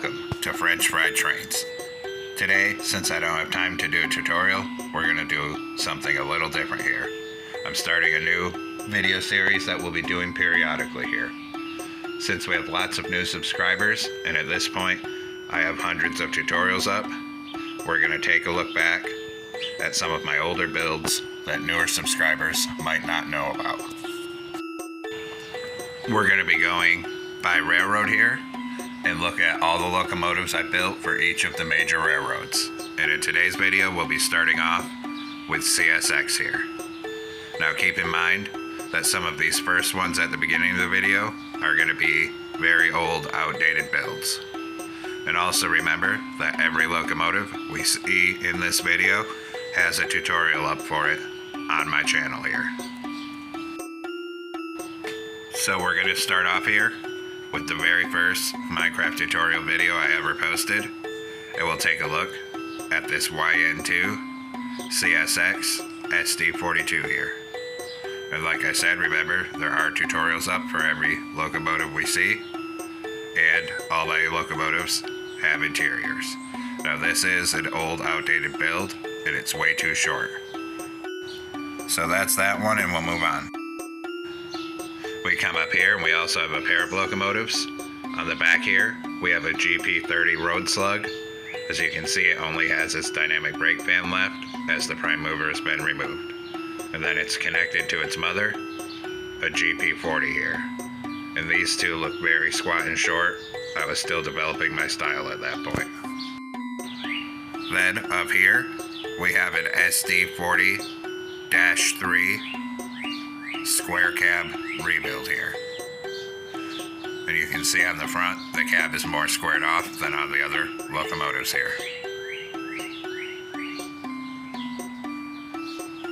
welcome to French Fried Trains. Today, since I don't have time to do a tutorial, we're going to do something a little different here. I'm starting a new video series that we'll be doing periodically here. Since we have lots of new subscribers, and at this point, I have hundreds of tutorials up, we're going to take a look back at some of my older builds that newer subscribers might not know about. We're going to be going by railroad here and look at all the locomotives I built for each of the major railroads. And in today's video, we'll be starting off with CSX here. Now keep in mind that some of these first ones at the beginning of the video are going to be very old, outdated builds. And also remember that every locomotive we see in this video has a tutorial up for it on my channel here. So we're going to start off here with the very first Minecraft tutorial video I ever posted. And we'll take a look at this YN2 CSX SD42 here. And like I said, remember, there are tutorials up for every locomotive we see, and all my locomotives have interiors. Now this is an old, outdated build, and it's way too short. So that's that one, and we'll move on. We come up here, and we also have a pair of locomotives. On the back here, we have a GP30 road slug. As you can see, it only has its dynamic brake fan left, as the prime mover has been removed. And then it's connected to its mother, a GP40 here. And these two look very squat and short. I was still developing my style at that point. Then up here, we have an SD40-3 square cab rebuild here. And you can see on the front, the cab is more squared off than on the other locomotives here.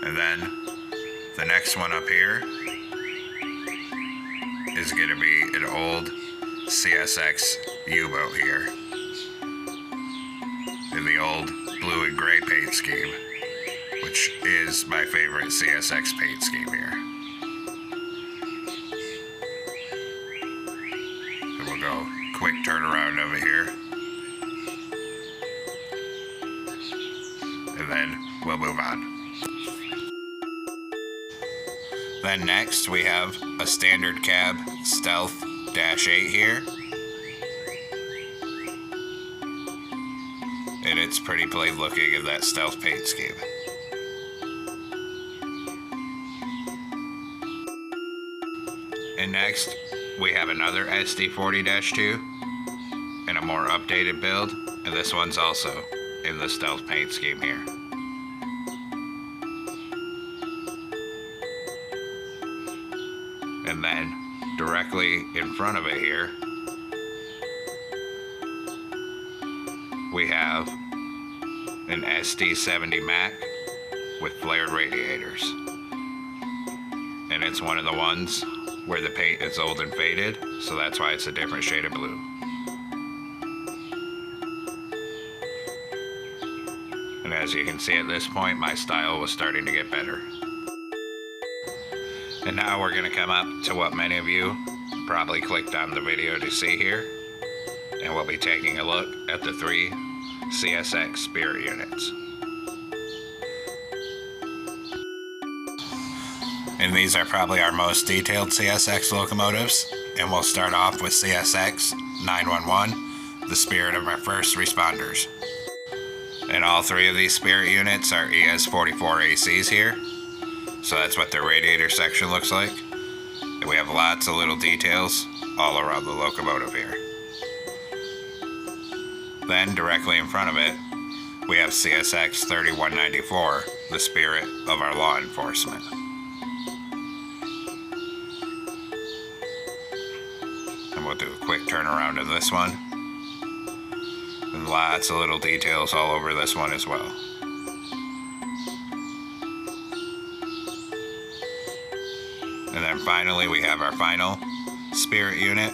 And then the next one up here is going to be an old CSX U-boat here in the old blue and gray paint scheme, which is my favorite CSX paint scheme here. And we'll go quick turnaround over here, and then we'll move on. Then next we have a standard cab Stealth-8 here. And it's pretty plain looking in that stealth paint scheme. And next we have another SD40-2 and a more updated build, and this one's also in the stealth paint scheme here. And then directly in front of it here, we have an SD70ace with flared radiators. And it's one of the ones where the paint is old and faded, so that's why it's a different shade of blue. And as you can see at this point, my style was starting to get better. And now we're going to come up to what many of you probably clicked on the video to see here. And we'll be taking a look at the 3 CSX Spirit units. And these are probably our most detailed CSX locomotives. And we'll start off with CSX911, the Spirit of our first responders. And all 3 of these Spirit units are ES74aces here. So that's what the radiator section looks like. And we have lots of little details all around the locomotive here. Then directly in front of it, we have CSX3194, the Spirit of our law enforcement. And we'll do a quick turnaround of this one. And lots of little details all over this one as well. And then finally we have our final Spirit unit,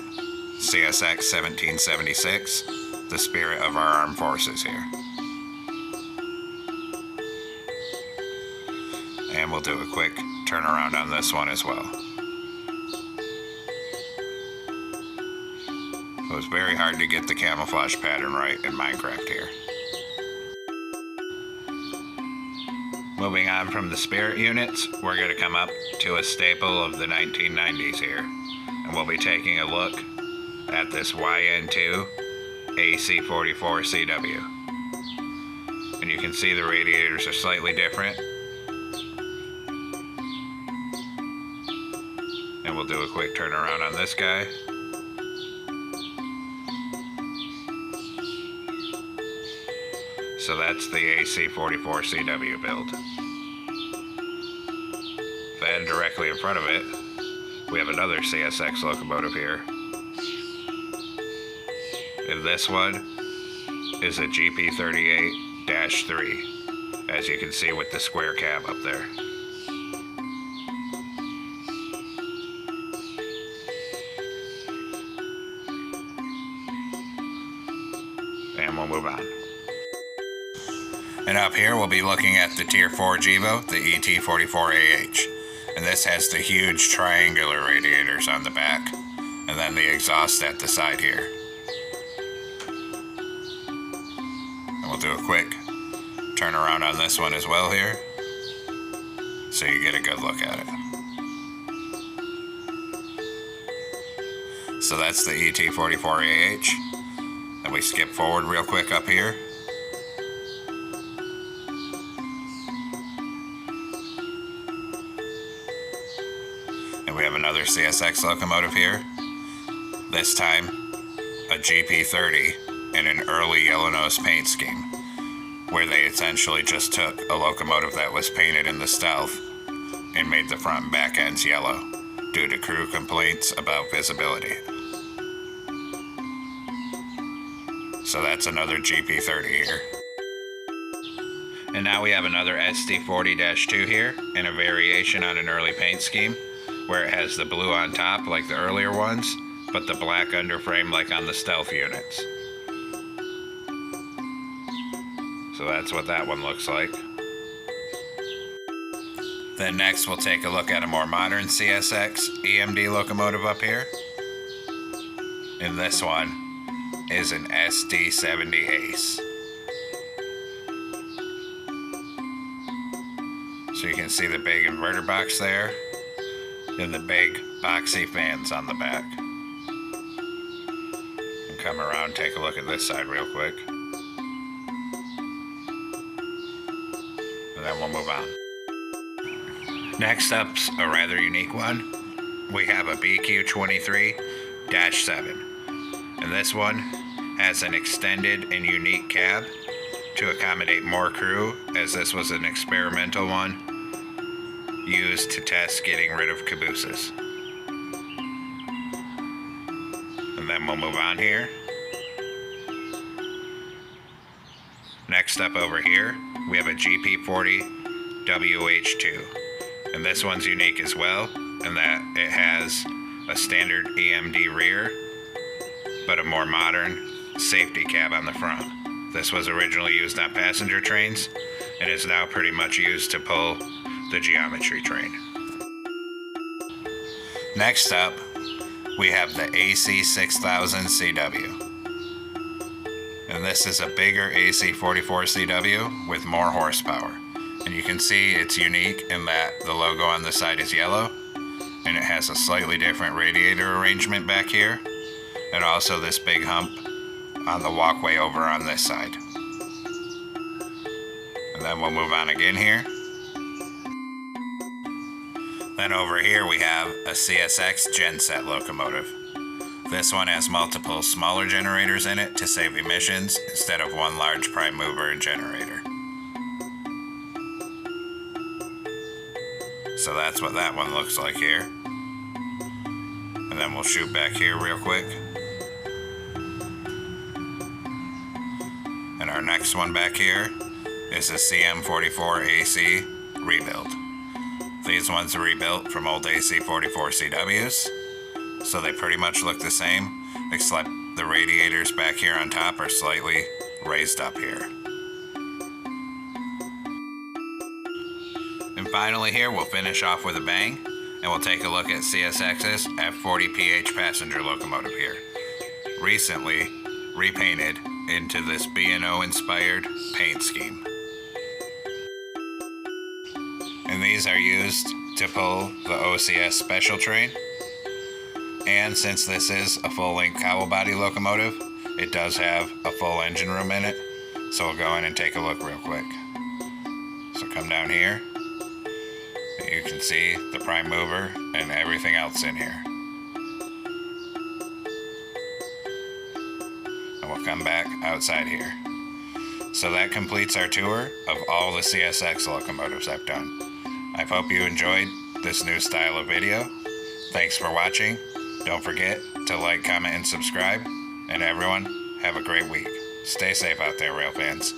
CSX1776, the Spirit of our armed forces here. And we'll do a quick turnaround on this one as well. It was very hard to get the camouflage pattern right in Minecraft here. Moving on from the Spirit units, we're going to come up to a staple of the 1990s here. And we'll be taking a look at this YN2 AC44CW. And you can see the radiators are slightly different. And we'll do a quick turnaround on this guy. So that's the AC44CW build. Then directly in front of it, we have another CSX locomotive here. And this one is a GP38-3, as you can see with the square cab up there. And we'll move on. And up here we'll be looking at the Tier 4 Gevo, the ET44AH. And this has the huge triangular radiators on the back, and then the exhaust at the side here. And we'll do a quick turnaround on this one as well here, so you get a good look at it. So that's the ET44AH. And we skip forward real quick up here. We have another CSX locomotive here, this time a GP30 in an early yellow nose paint scheme, where they essentially just took a locomotive that was painted in the stealth and made the front and back ends yellow due to crew complaints about visibility. So that's another GP30 here. And now we have another SD40-2 here in a variation on an early paint scheme, where it has the blue on top like the earlier ones, but the black underframe like on the stealth units. So that's what that one looks like. Then next we'll take a look at a more modern CSX EMD locomotive up here. And this one is an SD70ace. So you can see the big inverter box there, and the big boxy fans on the back. And come around and take a look at this side real quick. And then we'll move on. Next up's a rather unique one. We have a BQ23-7. And this one has an extended and unique cab to accommodate more crew, as this was an experimental one used to test getting rid of cabooses. And then we'll move on here. Next up over here, we have a GP40WH2. And this one's unique as well, in that it has a standard EMD rear, but a more modern safety cab on the front. This was originally used on passenger trains, and is now pretty much used to pull the geometry train. Next up, we have the AC6000CW. And this is a bigger AC44CW with more horsepower. And you can see it's unique in that the logo on the side is yellow, and it has a slightly different radiator arrangement back here, and also this big hump on the walkway over on this side. And then we'll move on again here. Then over here we have a CSX Genset locomotive. This one has multiple smaller generators in it to save emissions instead of one large prime mover and generator. So that's what that one looks like here. And then we'll shoot back here real quick. And our next one back here is a CM44AC rebuild. These ones are rebuilt from old AC44CWs, so they pretty much look the same, except the radiators back here on top are slightly raised up here. And finally here, we'll finish off with a bang, and we'll take a look at CSX's F40PH passenger locomotive here. recently repainted into this B&O inspired paint scheme. And these are used to pull the OCS special train. And since this is a full-length cowl body locomotive, it does have a full engine room in it. So we'll go in and take a look real quick. So come down here. You can see the prime mover and everything else in here. And we'll come back outside here. So that completes our tour of all the CSX locomotives I've done. I hope you enjoyed this new style of video. Thanks for watching. Don't forget to like, comment, and subscribe. And everyone, have a great week. Stay safe out there, rail fans.